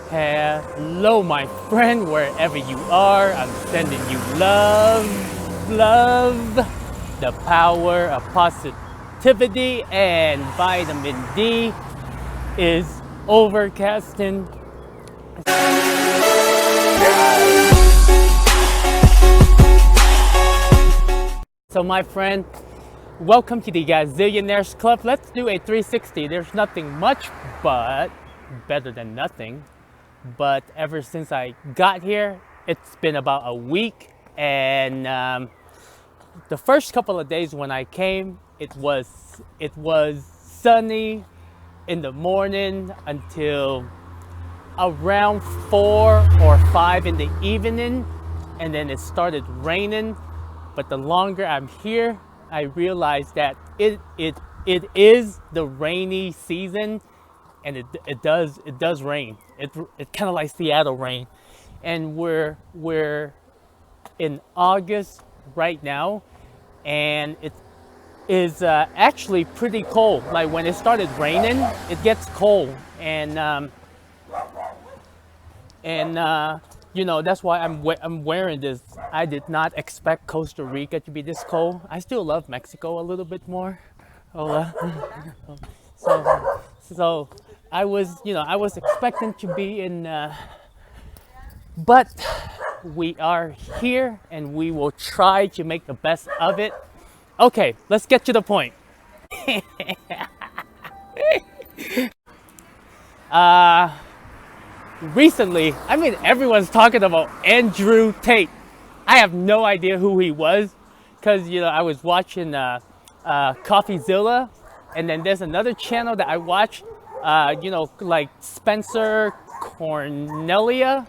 Hello, my friend, wherever you are. I'm sending you love, love, the power of positivity, and vitamin D is overcasting. So, my friend, welcome to the Gazillionaires Club. Let's do a 360. There's nothing much, but better than nothing. But ever since I got here, it's been about a week, and the first couple of days when I came, it was sunny in the morning until around 4 or 5 in the evening, and then it started raining. But the longer I'm here, I realize that it is the rainy season. And it does rain. It kind of like Seattle rain, and we're in August right now, and it is actually pretty cold. Like when it started raining, it gets cold, and you know, that's why I'm wearing this. I did not expect Costa Rica to be this cold. I still love Mexico a little bit more. So I was expecting to be in, but we are here and we will try to make the best of it. Okay, let's get to the point. Recently, I mean, everyone's talking about Andrew Tate. I have no idea who he was, because I was watching CoffeeZilla, and then there's another channel that I watch. Like Spencer Cornelia,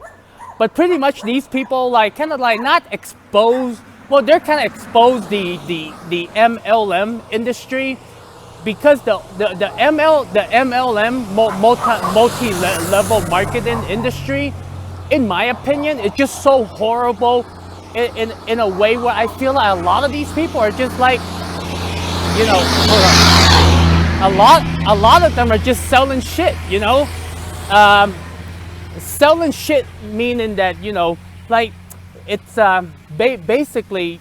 but pretty much these people kind of not expose. Well, they're kind of exposed the MLM industry, because the MLM multi-level marketing industry, in my opinion, it's just so horrible in a way where I feel like a lot of these people are just like, a lot of them are just selling shit, selling shit, meaning that, like it's basically,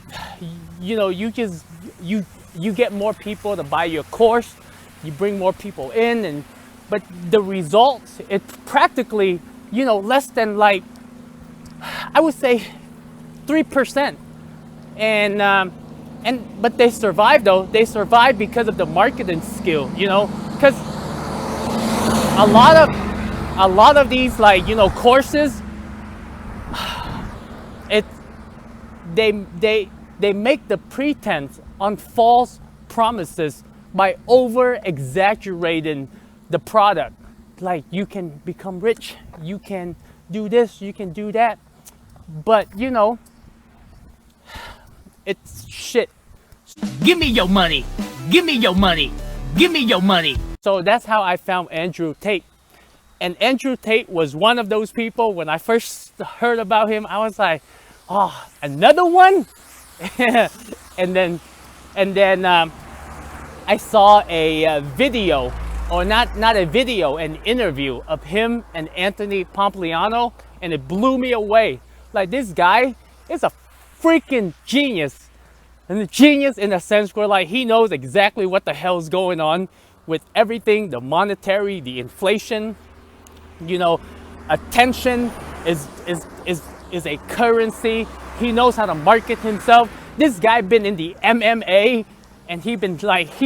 you get more people to buy your course, you bring more people in, but the results, it's practically, less than, like, I would say 3%. But they survive, though. They survive because of the marketing skill, because a lot of these, courses, they make the pretense on false promises by over exaggerating the product. Like, you can become rich, you can do this, you can do that, but it's shit. Give me your money. Give me your money. Give me your money. So that's how I found Andrew Tate. And Andrew Tate was one of those people. When I first heard about him, I was like, oh, another one? and then I saw a video, or not a video, an interview of him and Anthony Pompliano, and it blew me away. Like, this guy is a freaking genius. And the genius in a sense where, like, he knows exactly what the hell's going on with everything, the monetary, the inflation, attention is a currency. He knows how to market himself. This guy been in the MMA, and he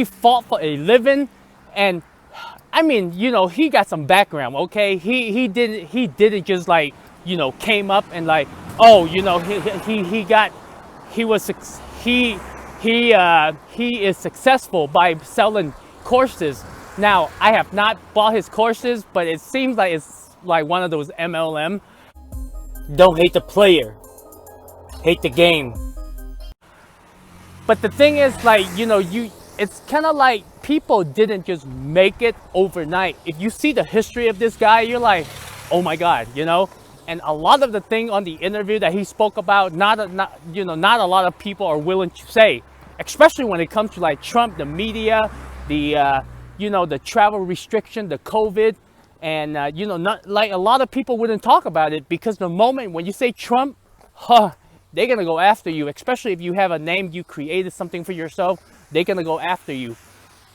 fought for a living, and I mean, he got some background, okay? He didn't just came up and he is successful by selling courses. Now, I have not bought his courses, but it seems like it's like one of those MLM. Don't hate the player, hate the game. But the thing is, it's kind of like people didn't just make it overnight. If you see the history of this guy, you're like, oh my God, And a lot of the thing on the interview that he spoke about, not a lot of people are willing to say, especially when it comes to Trump, the media, the travel restriction, the COVID. And not like a lot of people wouldn't talk about it, because the moment when you say Trump, they're gonna go after you, especially if you have a name, you created something for yourself, they're gonna go after you.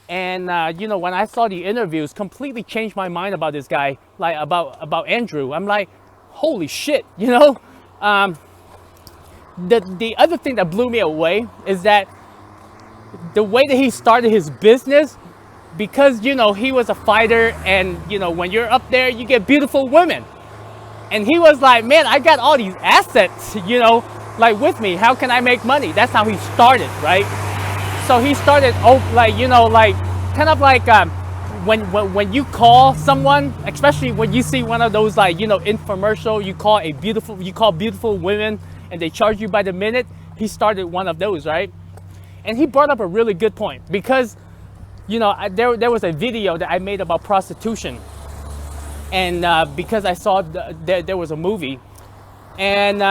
And when I saw the interviews, completely changed my mind about this guy, like about Andrew. I'm like, holy shit, The other thing that blew me away is that the way that he started his business, because he was a fighter, and when you're up there, you get beautiful women. And he was like, man, I got all these assets, like with me. How can I make money? That's how he started, right? So he started, kind of like when you call someone, especially when you see one of those infomercial, you call beautiful women and they charge you by the minute. He started one of those, right? And he brought up a really good point, because there was a video that I made about prostitution, and because I saw there was a movie, and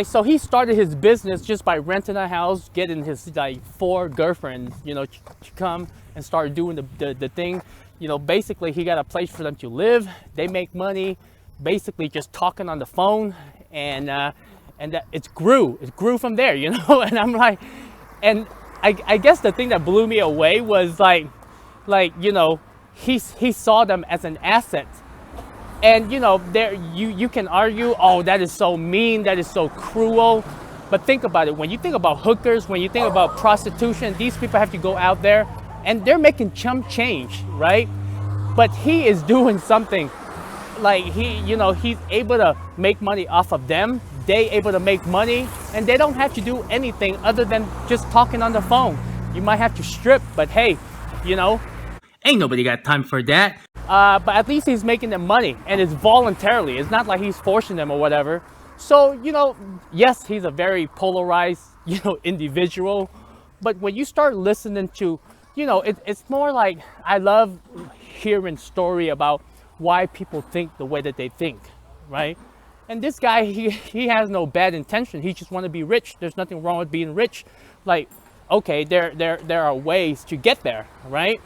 so he started his business just by renting a house, getting his 4 girlfriends, to come and start doing the thing. Basically he got a place for them to live. They make money, basically just talking on the phone, and that it grew from there, And I'm like, and I guess the thing that blew me away was he saw them as an asset. And there you can argue, oh, that is so mean, that is so cruel. But think about it. When you think about hookers, when you think about prostitution, these people have to go out there and they're making chump change, right? But he is doing something, like he's able to make money off of them. They able to make money, and they don't have to do anything other than just talking on the phone. You might have to strip, but hey, ain't nobody got time for that. But at least he's making them money, and it's voluntarily. It's not like he's forcing them or whatever. So, yes, he's a very polarized, individual. But when you start listening to, it's more like, I love hearing story about why people think the way that they think, right? And this guy, he has no bad intention. He just want to be rich. There's nothing wrong with being rich. Like, okay, there are ways to get there, right?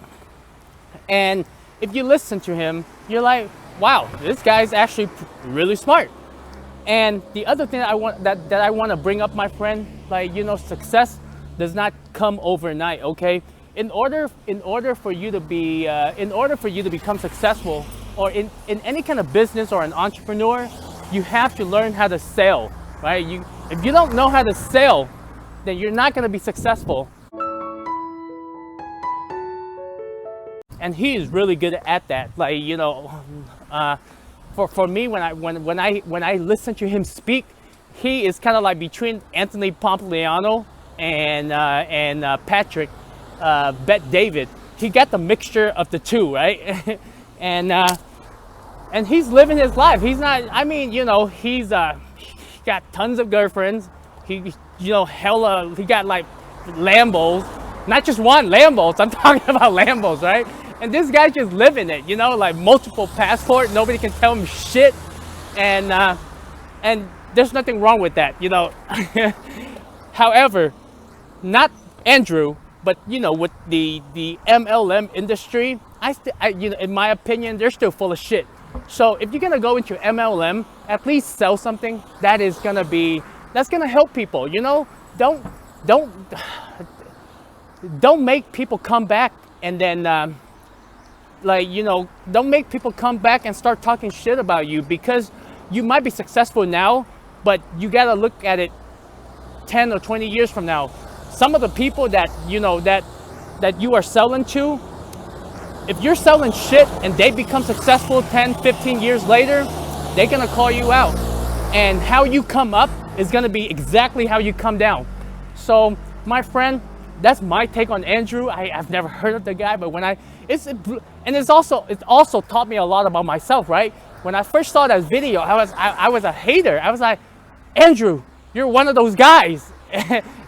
And if you listen to him, you're like, wow, this guy's actually really smart. And the other thing that I want to bring up, my friend, success does not come overnight, okay? In order for you to become successful, or in any kind of business or an entrepreneur, you have to learn how to sell, right? If you don't know how to sell, then you're not going to be successful. And he is really good at that. For me, when I listen to him speak, he is kind of like between Anthony Pompliano and Patrick Bet David. He got the mixture of the two, right? And he's living his life. He's not. I mean, he got tons of girlfriends. He got like Lambos, not just one Lambos. I'm talking about Lambos, right? And this guy's just living it, like multiple passports. Nobody can tell him shit, and there's nothing wrong with that, However, not Andrew, but with the MLM industry, in my opinion, they're still full of shit. So if you're gonna go into MLM, at least sell something that's gonna help people. Don't make people come back and then don't make people come back and start talking shit about you, because you might be successful now, but you gotta look at it 10 or 20 years from now. Some of the people that you are selling to, if you're selling shit and they become successful 10, 15 years later, they're gonna call you out. And how you come up is gonna be exactly how you come down. So, my friend, that's my take on Andrew. I've never heard of the guy, but it's also taught me a lot about myself, right? When I first saw that video, I was a hater. I was like, Andrew, you're one of those guys.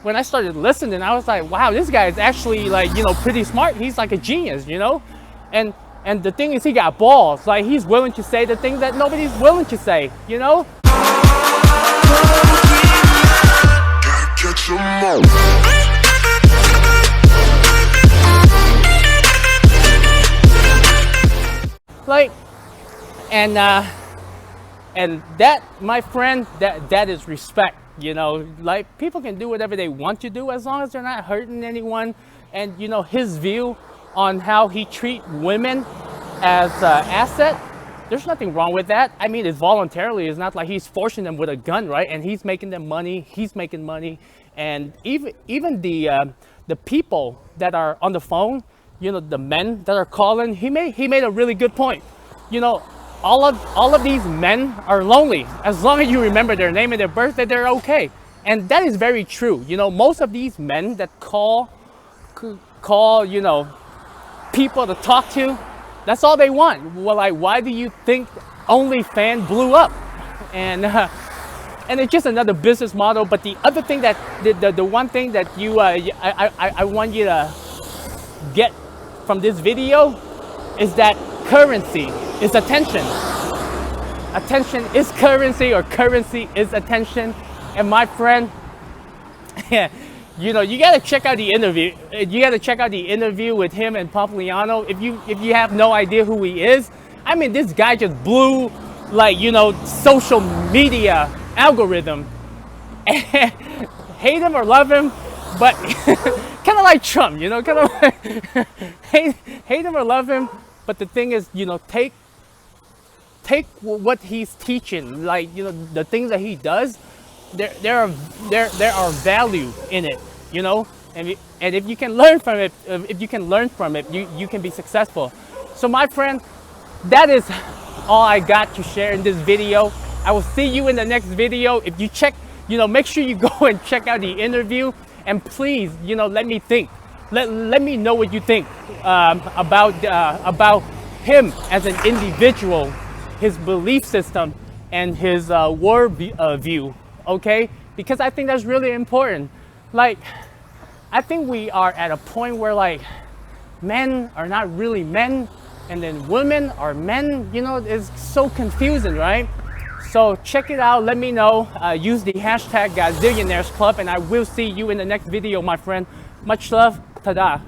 When I started listening, I was like, wow, this guy is actually pretty smart. He's like a genius, And the thing is, he got balls. Like, he's willing to say the things that nobody's willing to say, Like, and that, my friend, that is respect. You know, like, people can do whatever they want to do as long as they're not hurting anyone. And you know, his view on how he treat women as asset, there's nothing wrong with that. I mean, it's voluntarily. It's not like he's forcing them with a gun, right? And he's making them money. He's making money. And even the people that are on the phone, you know, the men that are calling, he made a really good point. You know, all of these men are lonely. As long as you remember their name and their birthday, they're okay. And that is very true. You know, most of these men that call, you know, people to talk to, that's all they want. Well, like, why do you think OnlyFans blew up? And it's just another business model. But the other thing that the one thing that I want you to get from this video is that currency is attention. Attention is currency, or currency is attention. And my friend, you know, you gotta check out the interview. You gotta check out the interview with him and Pompliano. If you have no idea who he is, I mean, this guy just blew, like, you know, social media algorithm. Hate him or love him, but kind of like Trump, you know, kind of like hate him or love him. But the thing is, you know, take what he's teaching, like, you know, the things that he does. There are value in it, you know, and if you can learn from it, you can be successful. So my friend, that is all I got to share in this video. I will see you in the next video. If you check, you know, make sure you go and check out the interview, and please, you know, let me think. Let me know what you think about him as an individual, his belief system, and his world view. Okay, because I think that's really important. Like, I think we are at a point where, like, men are not really men, and then women are men. You know, it's so confusing, right? So check it out. Let me know. Use the hashtag Gazillionaires Club, and I will see you in the next video, my friend. Much love. Tada.